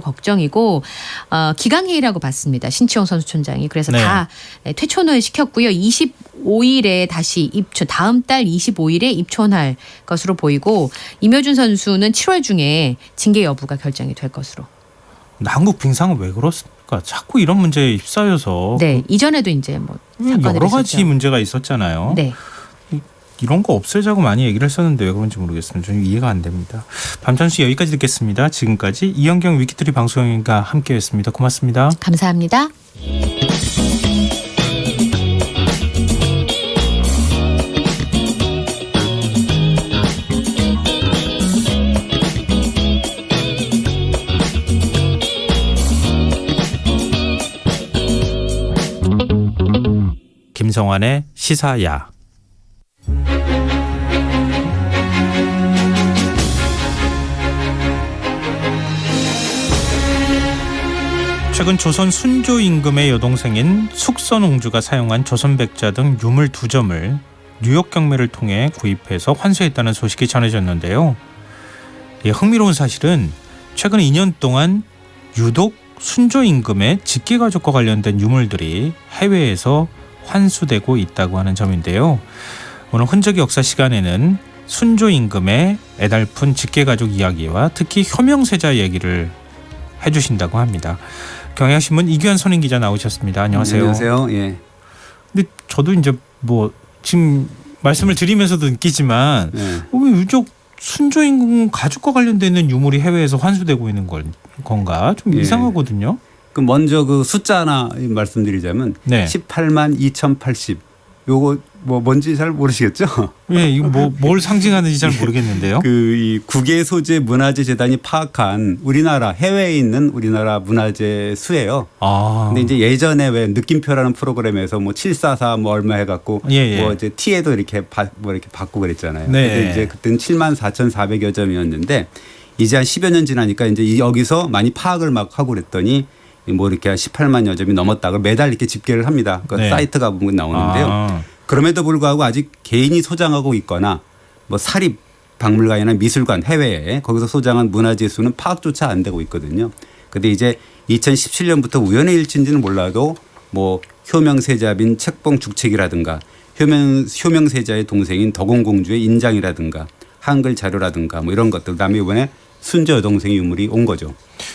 걱정이고 기강회의라고 봤습니다. 신치용 선수촌장이. 그래서 네. 다 퇴촌을 시켰고요. 25일에 다시 입촌, 다음 달 25일에 입촌할 것으로 보이고 임효준 선수는 7월 중에 징계 여부가 결정이 될 것으로. 한국 빙상은 왜 그렇습니까? 자꾸 이런 문제에 휩싸여서 네, 이전에도 이제 뭐 사건이 여러 가지 있었죠. 문제가 있었잖아요. 네. 이런 거 없애자고 많이 얘기를 했었는데 왜 그런지 모르겠습니다. 저는 이해가 안 됩니다. 밤잠시 여기까지 듣겠습니다. 지금까지 이현경 위키트리 방송인과 함께했습니다. 고맙습니다. 감사합니다. 김성환의 시사야. 최근 조선 순조 임금의 여동생인 숙선옹주가 사용한 조선백자 등 유물 2점을 뉴욕 경매를 통해 구입해서 환수했다는 소식이 전해졌는데요. 흥미로운 사실은 최근 2년 동안 유독 순조 임금의 직계가족과 관련된 유물들이 해외에서 환수되고 있다고 하는 점인데요. 오늘 흔적의 역사 시간에는 순조 임금의 애달픈 직계가족 이야기와 특히 효명세자 얘기를 해주신다고 합니다. 경향신문 이규환 선임 기자 나오셨습니다. 안녕하세요. 안녕하세요. 예. 근데 저도 이제 뭐 지금 말씀을 드리면서도 느끼지만 왜 유독 순조 임금 가족과 관련돼 있는 유물이 해외에서 환수되고 있는 건가 좀 이상하거든요. 그 먼저 그 숫자 하나 말씀드리자면 18만 2080. 요거 뭐 뭔지 잘 모르시겠죠? 예, 이거 뭘 상징하는지 잘 모르겠는데요. 이 국외소재 문화재 재단이 파악한 우리나라 해외에 있는 우리나라 문화재 수예요. 근데 이제 예전에 왜 느낌표라는 프로그램에서 뭐 744 뭐 얼마 해갖고 뭐 이제 T에도 이렇게 이렇게 받고 그랬잖아요. 근데 이제 그때는 7만 4,400여 점이었는데 이제 한 10여 년 지나니까 이제 여기서 많이 파악을 막 하고 그랬더니 뭐 이렇게 한 18만여 점이 넘었다고 매달 이렇게 집계를 합니다. 그 사이트가 보면 나오는데요. 그럼에도 불구하고 아직 개인이 소장하고 있거나 뭐 사립 박물관이나 미술관 해외에 거기서 소장한 문화재 수는 파악조차 안 되고 있거든요. 근데 이제 2017년부터 우연의 일치인지는 몰라도 뭐 효명세자빈 책봉 죽책이라든가 효명세자의 동생인 덕원공주의 인장이라든가 한글 자료라든가 뭐 이런 것들 그다음에 이번에 순조 여동생의 유물이 온 거죠.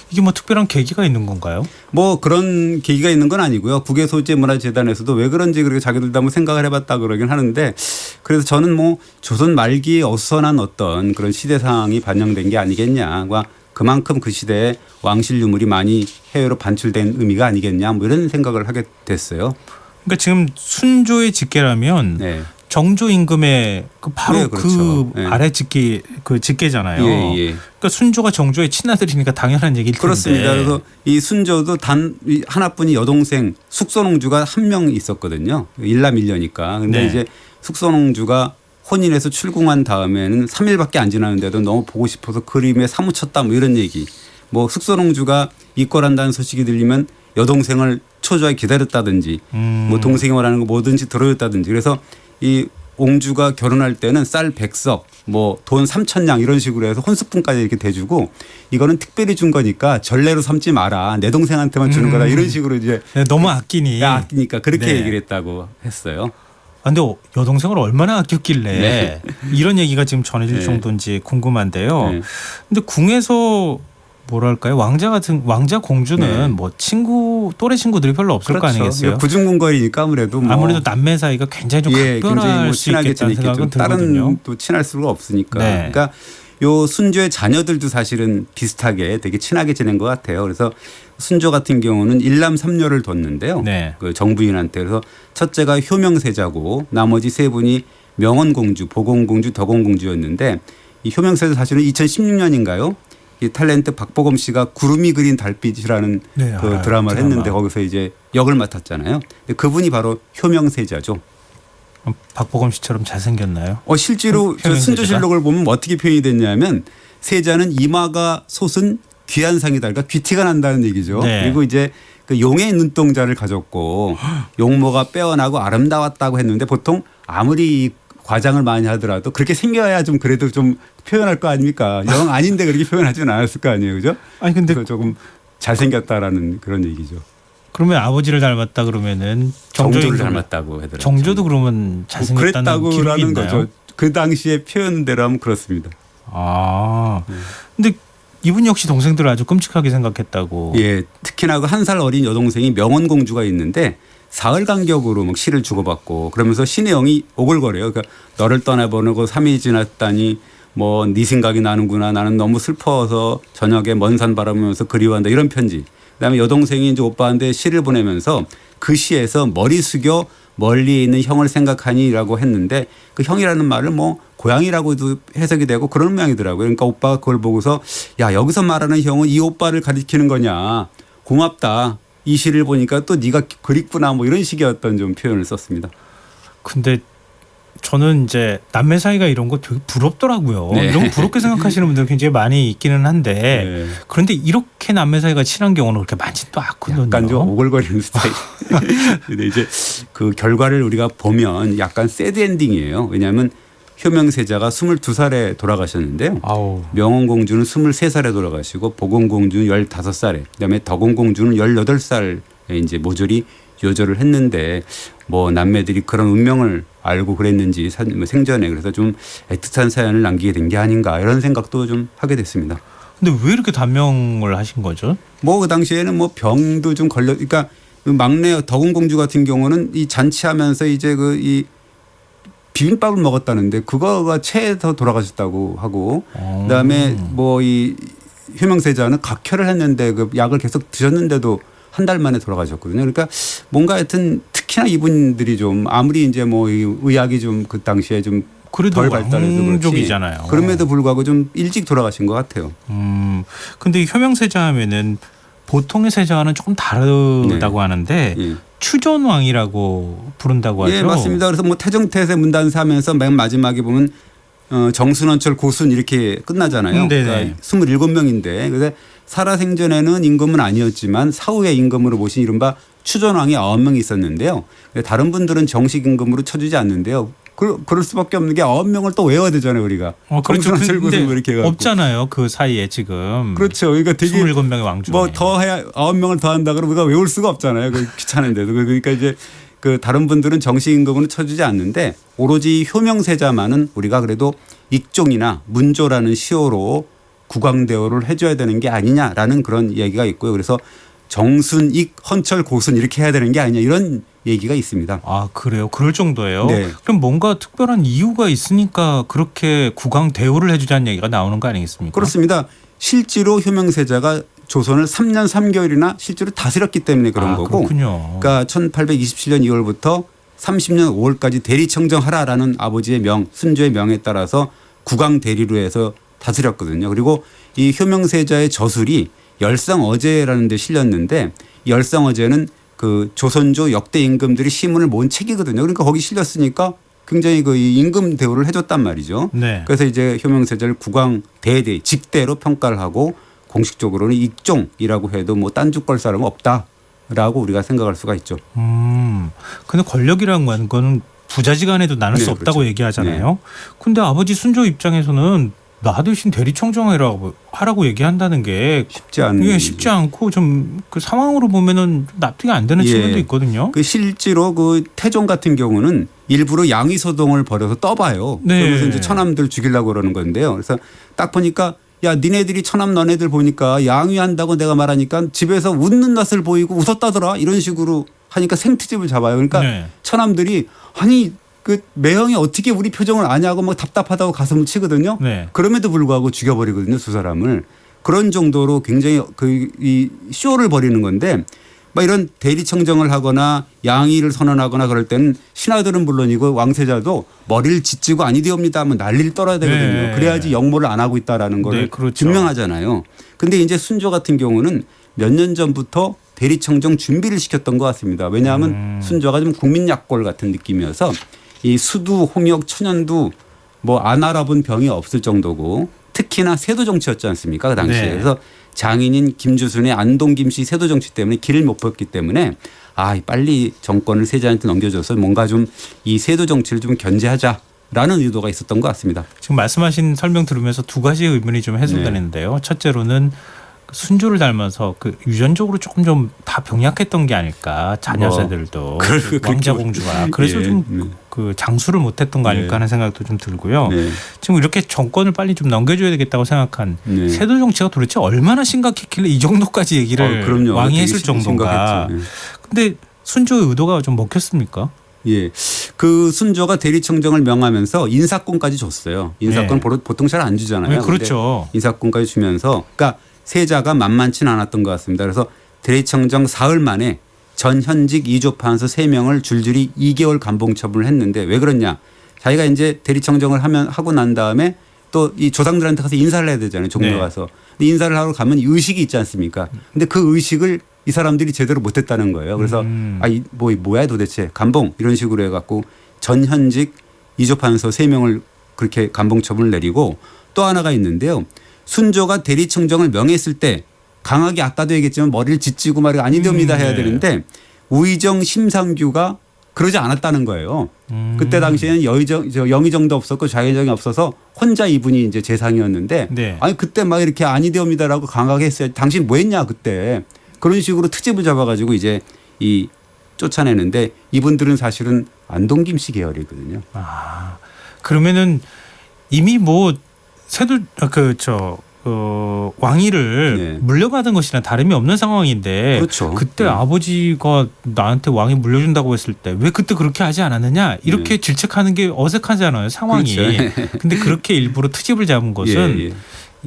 이게 뭐 특별한 계기가 있는 건가요? 뭐 그런 계기가 있는 건 아니고요. 국외소재문화재단에서도 왜 그런지 그렇게 자기들도 한번 생각을 해봤다 그러긴 하는데 그래서 저는 뭐 조선 말기에 어수선한 어떤 그런 시대 상황이 반영된 게 아니겠냐와 그만큼 그 시대에 왕실 유물이 많이 해외로 반출된 의미가 아니겠냐 뭐 이런 생각을 하게 됐어요. 그러니까 지금 순조의 직계라면 정조 임금의 바로 그 아래 직계 그 직계잖아요. 그러니까 순조가 정조의 친아들이니까 당연한 얘기일 텐데. 그렇습니다. 그래서 이 순조도 단 하나뿐인 여동생 숙선옹주가 한 명 있었거든요. 일남 일녀니까. 근데 이제 숙선옹주가 혼인해서 출궁한 다음에는 3일밖에 안 지났는데도 너무 보고 싶어서 그림에 사무쳤다 뭐 이런 얘기. 뭐 숙선옹주가 입궐한다는 소식이 들리면 여동생을 초조하게 기다렸다든지 뭐 동생이 원하는 거 뭐든지 들어줬다든지 그래서 이 옹주가 결혼할 때는 쌀 100석 뭐 돈 3,000냥 이런 식으로 해서 혼수품까지 이렇게 대주고 이거는 특별히 준 거니까 전례로 삼지 마라. 내 동생한테만 주는 거다. 이런 식으로 이제 너무 아끼니까 그렇게 얘기를 했다고 했어요. 근데 여동생을 얼마나 아꼈길래 이런 얘기가 지금 전해질 정도인지 궁금한데요. 근데 궁에서 뭐랄까요 왕자 공주는 뭐 또래 친구들이 별로 없을 거 아니겠어요? 구중궁궐이니까 아무래도 남매 사이가 굉장히 좀 각별할 뭐 수 있겠다는 생각은 들거든요. 다른 또 친할 수가 없으니까. 그러니까 요 순조의 자녀들도 사실은 비슷하게 되게 친하게 지낸 것 같아요. 그래서 순조 같은 경우는 일남 삼녀를 뒀는데요. 그 정부인한테 그래서 첫째가 효명세자고 나머지 세 분이 명원공주, 보건공주, 덕원공주였는데 이 효명세자 사실은 2016년인가요? 이 탤런트 박보검 씨가 구름이 그린 달빛이라는 그 드라마를 했는데 거기서 이제 역을 맡았잖아요. 근데 그분이 바로 효명세자죠. 박보검 씨처럼 잘생겼나요? 실제로 순조실록을 보면 어떻게 표현이 됐냐면 세자는 이마가 솟은 귀한 상이다. 그러니까 귀티가 난다는 얘기죠. 그리고 이제 그 용의 눈동자를 가졌고 용모가 빼어나고 아름다웠다고 했는데 보통 아무리 과장을 많이 하더라도 그렇게 생겨야 좀 그래도 좀 표현할 거 아닙니까? 영 아닌데 그렇게 표현하지는 않았을 거 아니에요, 그죠? 아니 근데 조금 잘생겼다라는 그런 얘기죠. 그러면 아버지를 닮았다 그러면은 정조를 닮았다고 하더라고요. 정조도 그러면 잘생겼다는 기록이 있나요? 거죠. 그 당시에 표현대로 하면 그렇습니다. 아, 근데 이분 역시 동생들을 아주 끔찍하게 생각했다고. 예, 특히나 그 한 살 어린 여동생이 명원공주가 있는데 사흘 간격으로 막 시를 주고받고 그러면서 신의 영이 오글거려요. 그러니까 너를 떠나보내고 3일이 지났다니 뭐 네 생각이 나는구나. 나는 너무 슬퍼서 저녁에 먼 산 바라보면서 그리워한다. 이런 편지. 그다음에 여동생이 이제 오빠한테 시를 보내면서 그 시에서 머리 숙여 멀리 있는 형을 생각하니라고 했는데 그 형이라는 말을 뭐 고양이라고도 해석이 되고 그런 모양이더라고요. 그러니까 오빠가 그걸 보고서 야 여기서 말하는 형은 이 오빠를 가리키는 거냐. 고맙다. 이 시를 보니까 또 네가 그립구나 뭐 이런 식의 어떤 좀 표현을 썼습니다. 근데 저는 이제 남매 사이가 이런 거 되게 부럽더라고요. 네. 이런 거 부럽게 생각하시는 분들 굉장히 많이 있기는 한데 네. 그런데 이렇게 남매 사이가 친한 경우는 그렇게 많지 또 않거든요. 약간 좀 오글거리는 스타일. 근데 이제 그 결과를 우리가 보면 약간 새드 엔딩이에요. 왜냐하면 효명세자가 22살에 돌아가셨는데요. 아우. 명원공주는 23살에 돌아가시고 보건공주는 15살에 그다음에 덕원공주는 18살에 이제 모조리 요절을 했는데 뭐 남매들이 그런 운명을 알고 그랬는지 생전에 그래서 좀 애틋한 사연을 남기게 된 게 아닌가 이런 생각도 좀 하게 됐습니다. 근데 왜 이렇게 단명을 하신 거죠? 뭐 그 당시에는 뭐 병도 좀 걸려 그러니까 막내 덕원공주 같은 경우는 이 잔치하면서 이제 그 이 비빔밥을 먹었다는데 그거가 체해서 돌아가셨다고 하고 그다음에 뭐 이 효명세자는 각혈을 했는데 그 약을 계속 드셨는데도 한 달 만에 돌아가셨거든요. 그러니까 뭔가 하여튼 특히나 이분들이 좀 아무리 이제 뭐 의학이 좀 그 당시에 좀 덜 발달해서 왕족이잖아요. 그럼에도 불구하고 좀 일찍 돌아가신 것 같아요. 근데 효명세자 하면은 보통의 세자와는 조금 다르다고 네. 하는데 예. 추전왕이라고 부른다고 하죠. 예, 맞습니다. 그래서 뭐 태정태세 문단사하면서 맨 마지막에 보면 정순원철 고순 이렇게 끝나잖아요. 그러니까 27명인데 그래서 살아생전에는 임금은 아니었지만 사후에 임금으로 모신 이른바 추전왕이 9명이 있었는데요. 다른 분들은 정식 임금으로 쳐주지 않는데요. 그럴 수밖에 없는 게 9명을 또 외워야 되잖아요, 우리가. 그렇죠. 근데 이렇게 해갖고. 없잖아요. 그 사이에 지금. 그렇죠. 그러니까 되게 27명의 왕중. 뭐 더 해야 9명을 더 한다 그러면 우리가 외울 수가 없잖아요. 귀찮은데도. 그러니까 이제 그 다른 분들은 정식 임금으로 쳐주지 않는데 오로지 효명세자만은 우리가 그래도 익종이나 문조라는 시호로 국왕대우를 해줘야 되는 게 아니냐라는 그런 얘기가 있고요. 그래서 정순, 익, 헌철, 고순 이렇게 해야 되는 게 아니냐 이런 얘기가 있습니다. 아 그래요? 그럴 정도예요? 네. 그럼 뭔가 특별한 이유가 있으니까 그렇게 국왕 대우를 해주자는 얘기가 나오는 거 아니겠습니까? 그렇습니다. 실제로 효명세자가 조선을 3년 3개월이나 실제로 다스렸기 때문에 그런 거고. 그렇군요. 그러니까 1827년 2월부터 30년 5월까지 대리청정하라라는 아버지의 명, 순조의 명에 따라서 국왕 대리로 해서 다스렸거든요. 그리고 이 효명세자의 저술이 열상어제라는 데 실렸는데 열상어제는 그 조선조 역대 임금들이 시문을 모은 책이거든요. 그러니까 거기 실렸으니까 굉장히 그 임금 대우를 해줬단 말이죠. 네. 그래서 이제 효명세자를 국왕 대대 직대로 평가를 하고 공식적으로는 익종이라고 해도 뭐 딴죽 걸 사람은 없다라고 우리가 생각할 수가 있죠. 근데 권력이라는 거는 부자지간에도 나눌 수 없다고 그렇죠. 얘기하잖아요. 근데 아버지 순조 입장에서는 나 대신 대리청정하라고 하라고 얘기한다는 게 쉽지 않고 좀 그 상황으로 보면은 납득이 안 되는 측면도 있거든요. 그 실제로 그 태종 같은 경우는 일부러 양의소동을 벌여서 떠봐요. 네. 그러면서 이제 처남들 죽이려고 그러는 건데요. 그래서 딱 보니까 야 니네들이 처남 너네들 보니까 양위한다고 내가 말하니까 집에서 웃는 낯을 보이고 웃었다더라 이런 식으로 하니까 생트집을 잡아요. 그러니까 처남들이 아니 그 매형이 어떻게 우리 표정을 아냐고 막 답답하다고 가슴을 치거든요. 네. 그럼에도 불구하고 죽여버리거든요. 두 사람을. 그런 정도로 굉장히 이 쇼를 벌이는 건데 막 이런 대리청정을 하거나 양의를 선언하거나 그럴 때는 신하들은 물론이고 왕세자도 머리를 짓지고 아니되옵니다 하면 난리를 떨어야 되거든요. 네. 그래야지 역모를 안 하고 있다라는 걸 그렇죠. 증명하잖아요. 근데 이제 순조 같은 경우는 몇 년 전부터 대리청정 준비를 시켰던 것 같습니다. 왜냐하면 순조가 좀 국민약골 같은 느낌이어서 이 수두, 홍역, 천연두 뭐 안 알아본 병이 없을 정도고 특히나 세도 정치였지 않습니까? 그 당시에. 네. 그래서 장인인 김주순의 안동 김씨 세도 정치 때문에 길을 못 폈기 때문에 빨리 정권을 세자한테 넘겨줘서 뭔가 좀 이 세도 정치를 좀 견제하자 라는 의도가 있었던 것 같습니다. 지금 말씀하신 설명 들으면서 두 가지의 의문이 좀 해소되는데요. 첫째로는 순조를 닮아서 그 유전적으로 조금 좀 다 병약했던 게 아닐까, 자녀 세들도 왕자 공주가 그래서 좀 그 장수를 못했던 거 아닐까 하는 생각도 좀 들고요. 지금 이렇게 정권을 빨리 좀 넘겨줘야 되겠다고 생각한 세도 정치가 도대체 얼마나 심각했길래 이 정도까지 얘기를 왕이 했을 정도인가. 근데 순조의 의도가 좀 먹혔습니까? 예, 그 순조가 대리청정을 명하면서 인사권까지 줬어요. 인사권 보통 잘 안 주잖아요. 네, 그렇죠. 인사권까지 주면서, 그러니까 세자가 만만치는 않았던 것 같습니다. 그래서 대리청정 사흘 만에 전 현직 2조 판서 3명을 줄줄이 2개월 감봉 처분을 했는데 왜 그러냐? 자기가 이제 대리청정을 하고 난 다음에 또 이 조상들한테 가서 인사를 해야 되잖아요. 종로 가서. 근데 인사를 하러 가면 의식이 있지 않습니까? 근데 그 의식을 이 사람들이 제대로 못했다는 거예요. 그래서 뭐야 도대체 감봉 이런 식으로 해갖고 전 현직 2조 판서 3명을 그렇게 감봉 처분을 내리고 또 하나가 있는데요. 순조가 대리청정을 명했을 때 강하게 아까도 얘기했지만 머리를 짓지고 말이야 아니됩니다 해야 되는데 우의정 심상규가 그러지 않았다는 거예요. 그때 당시에는 영의정도 없었고 좌의정이 없어서 혼자 이분이 이제 재상이었는데 아니 그때 막 이렇게 아니되옵니다라고 강하게 했어요. 당신 뭐 했냐 그때. 그런 식으로 트집을 잡아가지고 이제 이 쫓아내는데 이분들은 사실은 안동김씨 계열이거든요. 아, 그러면은 이미 뭐 왕위를 물려받은 것이나 다름이 없는 상황인데 그렇죠. 그때 아버지가 나한테 왕위 물려준다고 했을 때 왜 그때 그렇게 하지 않았느냐 이렇게 질책하는 게 어색하잖아요 상황이. 그렇죠. 근데 그렇게 일부러 트집을 잡은 것은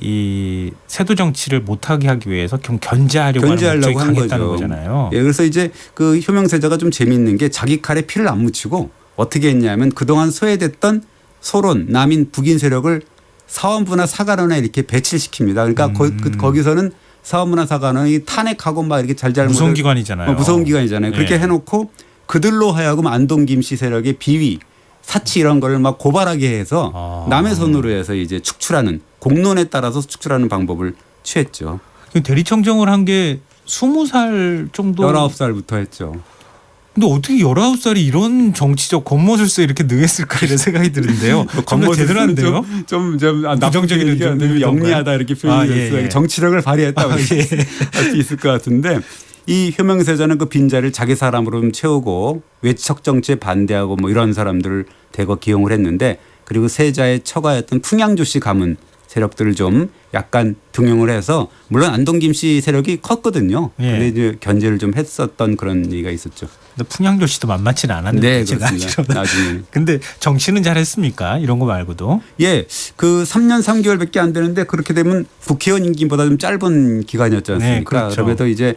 이 세도 정치를 못하게 하기 위해서 좀 견제하려고 하는 목적이 강했다는 거잖아요. 예, 그래서 이제 그 효명세자가 좀 재미있는 게 자기 칼에 피를 안 묻히고 어떻게 했냐면 그동안 소외됐던 소론, 남인, 북인 세력을 사원부나 사관원에 이렇게 배치를 시킵니다. 그러니까 거기서는 사원부나 사관원이 탄핵하고 막 이렇게 잘잘못 무서운 기관이잖아요. 무서운 기관이잖아요. 그렇게 해놓고 그들로 하여금 안동 김씨 세력의 비위, 사치 이런 거를 막 고발하게 해서 남의 손으로 해서 이제 축출하는 공론에 따라서 축출하는 방법을 취했죠. 대리청정을 한 게 20살 정도. 19살부터 했죠. 근데 어떻게 19살이 이런 정치적 겉모술수에 이렇게 능했을까 이런 생각이 드는데요. 정말 대단한데요. 좀 부정적인 의견 영리하다 이렇게 표현이 됐어요. 정치력을 발휘했다고 할 수 있을 것 같은데 이 효명세자는 그 빈자리를 자기 사람으로 좀 채우고 외척 정치에 반대하고 뭐 이런 사람들을 대거 기용을 했는데 그리고 세자의 처가였던 풍양조씨 가문 세력들을 좀 약간 등용을 해서 물론 안동 김씨 세력이 컸거든요. 그런데 이제 견제를 좀 했었던 그런 얘기가 있었죠. 근데 풍양조 씨도 만만치는 않았는데 네, 그렇습니다. 나중에. 근데 정치는 잘했습니까? 이런 거 말고도. 예, 그 3년 3개월밖에 안 되는데 그렇게 되면 국회의원 임기보다 좀 짧은 기간이었지 않습니까? 네, 그렇죠. 그럼에도 이제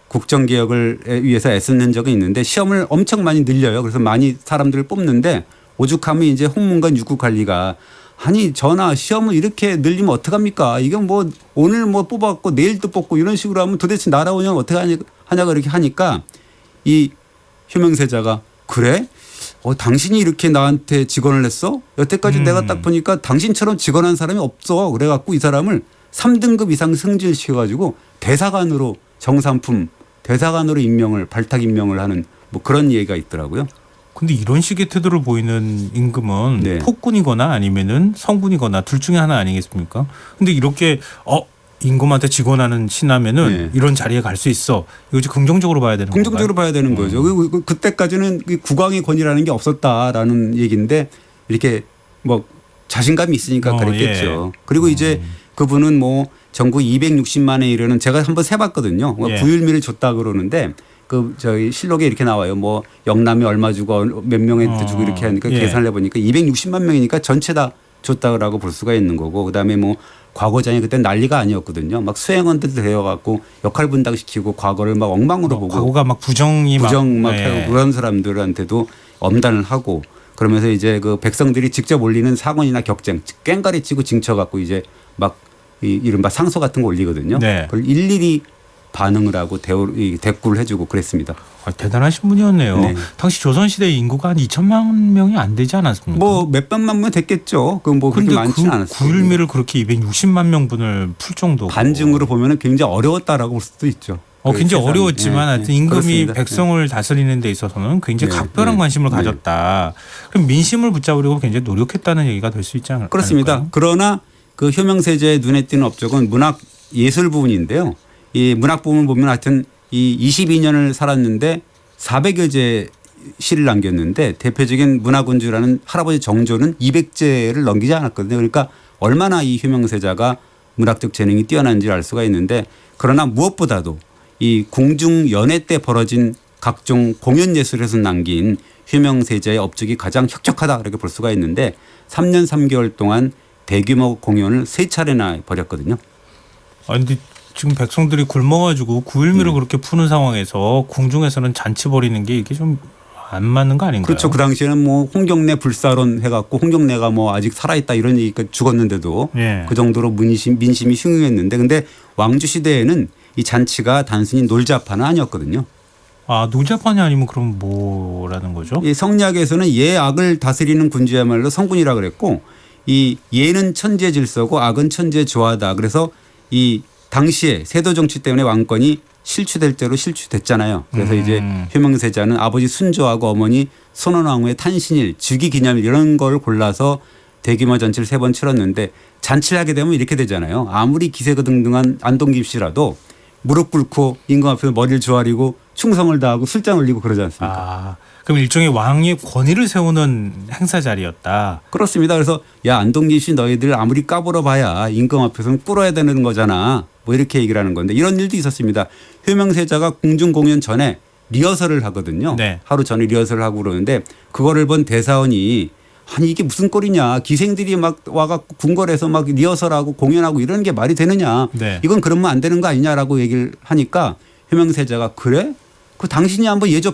국정개혁을 위해서 애쓰는 적은 있는데 시험을 엄청 많이 늘려요. 그래서 많이 사람들을 뽑는데 오죽하면 이제 홍문관 육국관리가 아니 전하 시험을 이렇게 늘리면 어떡합니까? 이건 뭐 오늘 뭐 뽑았고 내일 또 뽑고 이런 식으로 하면 도대체 나라 운영 어떻게 하냐고 이렇게 하니까 이 효명세자가 그래? 당신이 이렇게 나한테 직언을 했어? 여태까지 내가 딱 보니까 당신처럼 직언한 사람이 없어. 그래갖고 이 사람을 3등급 이상 승진시켜가지고 대사관으로 정삼품 대사관으로 발탁 임명을 하는 뭐 그런 얘기가 있더라고요. 근데 이런 식의 태도를 보이는 임금은 폭군이거나 아니면은 성군이거나 둘 중에 하나 아니겠습니까? 근데 이렇게 임금한테 직언하는 신하면은 이런 자리에 갈 수 있어. 이거 좀 긍정적으로 봐야 되는 거예요. 긍정적으로 봐야 되는 거죠. 그때까지는 국왕의 권위라는 게 없었다라는 얘기인데 이렇게 뭐 자신감이 있으니까 그랬겠죠. 그리고 이제 그분은 뭐 전국 260만에 이르는 제가 한번 세봤거든요. 부율미를 줬다 그러는데 저희 실록에 이렇게 나와요. 뭐 영남에 얼마 주고 몇 명한테 주고 이렇게 하니까 계산을 해보니까 260만 명이니까 전체 다 줬다라고 볼 수가 있는 거고 그다음에 뭐 과거장이 그때 난리가 아니었거든요. 막 수행원들도 되어갖고 역할 분담시키고 과거를 막 엉망으로 보고 과거가 막 부정 막 하고 그런 사람들한테도 엄단을 하고 그러면서 이제 그 백성들이 직접 올리는 상언이나 격쟁 꽹가리 치고 징쳐갖고 이제 막 이른바 상소 같은 거 올리거든요. 그걸 일일이 반응을 하고 대꾸를 해주고 그랬습니다. 대단하신 분이었네요. 당시 조선시대 인구가 한 2천만 명이 안 되지 않았습니까? 뭐 몇백만 명 됐겠죠. 뭐 그렇게 많지는 않았어요. 구율미를 그렇게 260만 명분을 풀 정도. 반증으로 보면 굉장히 어려웠다라고 볼 수도 있죠. 굉장히 어려웠지만 하여튼 임금이 그렇습니다. 백성을 다스리는 데 있어서는 굉장히 각별한 관심을 가졌다. 그럼 민심을 붙잡으려고 굉장히 노력했다는 얘기가 될 수 있지 않을까요? 그렇습니다. 그러나 그 효명세자의 눈에 띄는 업적은 문학 예술 부분인데요. 이 문학 부분을 보면 하여튼 이 22년을 살았는데 400여 제 시를 남겼는데 대표적인 문화군주라는 할아버지 정조는 200제를 넘기지 않았거든요. 그러니까 얼마나 이 효명세자가 문학적 재능이 뛰어난지 알 수가 있는데 그러나 무엇보다도 이 궁중 연회 때 벌어진 각종 공연 예술에서 남긴 효명세자의 업적이 가장 혁혁하다 이렇게 볼 수가 있는데 3년 3개월 동안 대규모 공연을 3차례나 벌였거든요. 근데 지금 백성들이 굶어가지고 구일미를 그렇게 푸는 상황에서 궁중에서는 잔치 벌이는 게 이게 좀 안 맞는 거 아닌가요? 그렇죠. 그 당시에는 뭐 홍경래 불사론 해갖고 홍경래가 뭐 아직 살아있다 이런 얘기가 죽었는데도 그 정도로 민심이 흉흉했는데 근데 왕조 시대에는 이 잔치가 단순히 놀자파는 아니었거든요. 놀자판이 아니면 그럼 뭐라는 거죠? 이 성리학에서는 예악을 다스리는 군주야말로 성군이라 그랬고 이 예는 천재 질서고 악은 천재 조화다. 그래서 이 당시에 세도 정치 때문에 왕권이 실추될 대로 실추됐잖아요. 그래서 이제 효명세자는 아버지 순조하고 어머니 손원왕후의 탄신일, 즉위기념일 이런 걸 골라서 대규모 잔치를 3번 치렀는데 잔치를 하게 되면 이렇게 되잖아요. 아무리 기세등등한 안동김 씨라도 무릎 꿇고 임금 앞에서 머리를 조아리고 충성을 다하고 술잔 올리고 그러지 않습니까? 그럼 일종의 왕의 권위를 세우는 행사 자리였다. 그렇습니다. 그래서 야 안동김 씨 너희들 아무리 까불어 봐야 임금 앞에서는 꿇어야 되는 거잖아. 뭐 이렇게 얘기를 하는 건데 이런 일도 있었습니다. 효명세자가 궁중 공연 전에 리허설을 하거든요. 하루 전에 리허설을 하고 그러는데 그거를 본 대사원이 아니 이게 무슨 꼴이냐. 기생들이 막 와갖고 궁궐에서 막 리허설하고 공연하고 이러는 게 말이 되느냐. 이건 그러면 안 되는 거 아니냐라고 얘기를 하니까 효명세자가 그래? 그 당신이 한번 예조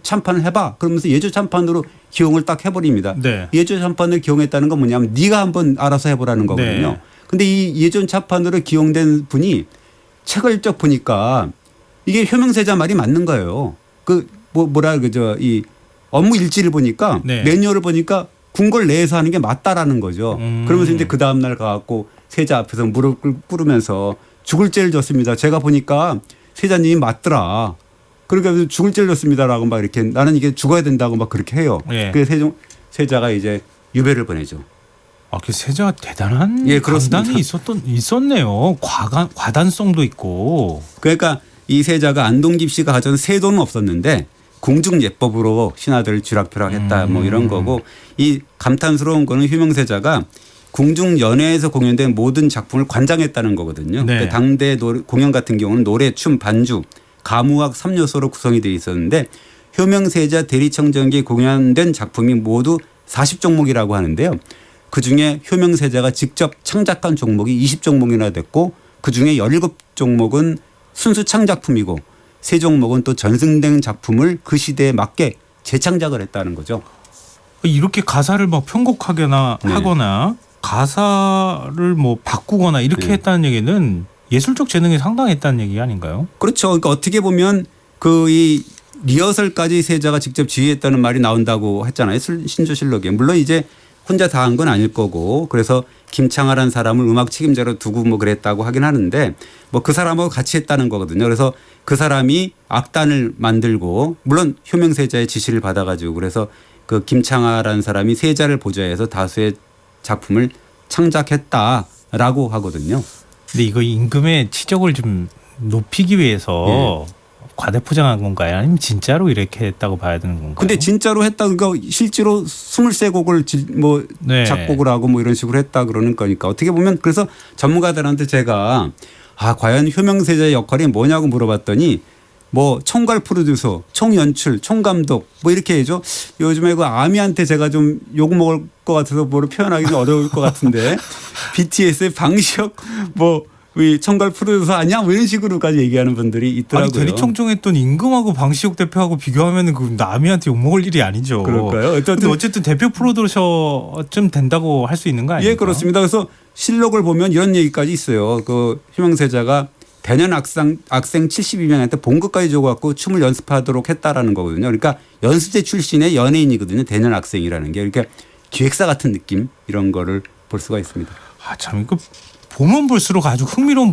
참판을 해봐. 그러면서 예조 참판으로 기용을 딱 해버립니다. 예조 참판을 기용했다는 건 뭐냐면 네가 한번 알아서 해보라는 거거든요. 근데 이 예조 참판으로 기용된 분이 책을 쭉 보니까 이게 효명세자 말이 맞는 거예요. 그 뭐라 그러죠? 이 업무 일지를 보니까 매뉴얼을 보니까 궁궐 내에서 하는 게 맞다라는 거죠. 그러면서 이제 그 다음 날 가갖고 세자 앞에서 무릎을 꿇으면서 죽을 죄를 졌습니다. 제가 보니까 세자님이 맞더라. 그러니까 죽을 죄를 졌습니다라고 막 이렇게 나는 이게 죽어야 된다고 막 그렇게 해요. 그래서 세자가 이제 유배를 보내죠. 그 세자가 대단한 그렇습니다. 강단이 있었네요. 과단성도 있고. 그러니까 이 세자가 안동김 씨가 가진 세도는 없었는데 궁중 예법으로 신하들을 쥐락펴락했다 뭐 이런 거고 이 감탄스러운 거는 효명세자가 궁중 연회에서 공연된 모든 작품을 관장했다는 거거든요. 그러니까 당대 공연 같은 경우는 노래, 춤, 반주, 가무악 3요소로 구성이 되어 있었는데 효명세자 대리청정기에 공연된 작품이 모두 40종목이라고 하는데요. 그중에 효명세자가 직접 창작한 종목이 20종목이나 됐고 그중에 17종목은 순수 창작품이고 3종목은 또 전승된 작품을 그 시대에 맞게 재창작을 했다는 거죠. 이렇게 가사를 막 편곡하거나 하거나 가사를 뭐 바꾸거나 이렇게 했다는 얘기는 예술적 재능이 상당했다는 얘기 아닌가요? 그렇죠. 그러니까 어떻게 보면 그 이 리허설까지 세자가 직접 지휘했다는 말이 나온다고 했잖아요. 신조실록에. 물론 이제 혼자 다 한 건 아닐 거고 그래서 김창하라는 사람을 음악 책임자로 두고 뭐 그랬다고 하긴 하는데 뭐 그 사람하고 같이 했다는 거거든요. 그래서 그 사람이 악단을 만들고 물론 효명세자의 지시를 받아가지고 그래서 그 김창하라는 사람이 세자를 보좌해서 다수의 작품을 창작했다라고 하거든요. 근데 이거 임금의 치적을 좀 높이기 위해서 과대포장한 건가요? 아니면 진짜로 이렇게 했다고 봐야 되는 건가요? 근데 진짜로 했다 그러니까 실제로 23곡을 뭐 작곡을 하고 뭐 이런 식으로 했다 그러는 거니까 어떻게 보면 그래서 전문가들한테 제가 과연 효명세자의 역할이 뭐냐고 물어봤더니 뭐 총괄 프로듀서, 총연출, 총감독 뭐 이렇게 해줘. 요즘에 그 아미한테 제가 좀 욕 먹을 것 같아서 뭐로 표현하기는 어려울 것 같은데 BTS의 방시혁 뭐 이 총괄 프로듀서 아니야? 뭐 이런 식으로까지 얘기하는 분들이 있더라고요. 대리청정했던 임금하고 방시혁 대표하고 비교하면은 그 남이한테 욕먹을 일이 아니죠. 그럴까요? 어쨌든 대표 프로듀서쯤 된다고 할 수 있는 거 아니에요? 그렇습니다. 그래서 실록을 보면 이런 얘기까지 있어요. 그 효명세자가 대년 학생 72명한테 봉급까지 줘갖고 춤을 연습하도록 했다라는 거거든요. 그러니까 연습생 출신의 연예인이거든요. 대년 학생이라는 게. 그러니까 기획사 같은 느낌 이런 거를 볼 수가 있습니다. 참 이거 보면 볼수록 아주 흥미로운